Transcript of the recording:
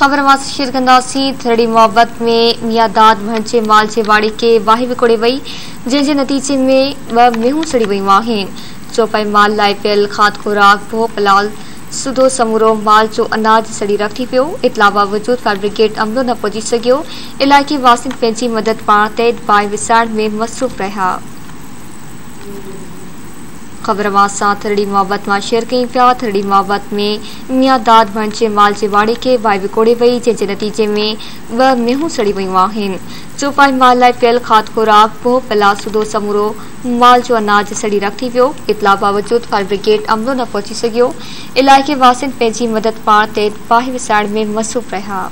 खबर मां शेयर कंदासीं। थरड़ी मोहब्बत में मियादाद भणचे माल जे वाड़ी के वाही विकोड़े वई, जंहिंजे नतीजे में 2 मेहूं सड़ी वयूं आहिनि। चौपाई माल लाइ पियल खाद खुराक भो पलाल सुधो समूरो माल जो अनाज सड़ी रखी पियो। इतला बावजूद फायर ब्रिगेड अमलो न पहुची सघियो। इलाइक़े वासियुनि पंहिंजी मदद पाण ते बाहि विसाइण में मसरूफ़ रहिया। खबर मां थरड़ी मोहब्बत मां शेयर कई पिया। थरड़ी मोहब्बत में मियादाद भणचे माल जे वाड़ी के वाही विकोड़े वई, जंहिंजे नतीजे में 2 मेहूं सड़ी वयूं आहिनि। चौपाई माल लाइ पियल खाद खुराक भो पलाल सुधो समूरो माल जो अनाज सड़ी रखी पियो। इतला बावजूद फायर ब्रिगेड अमलो न पहुची सघियो। इलाइक़े वासियुनि पंहिंजी मदद पाण ते बाहि विसाइण में मसरूफ़ रहिया।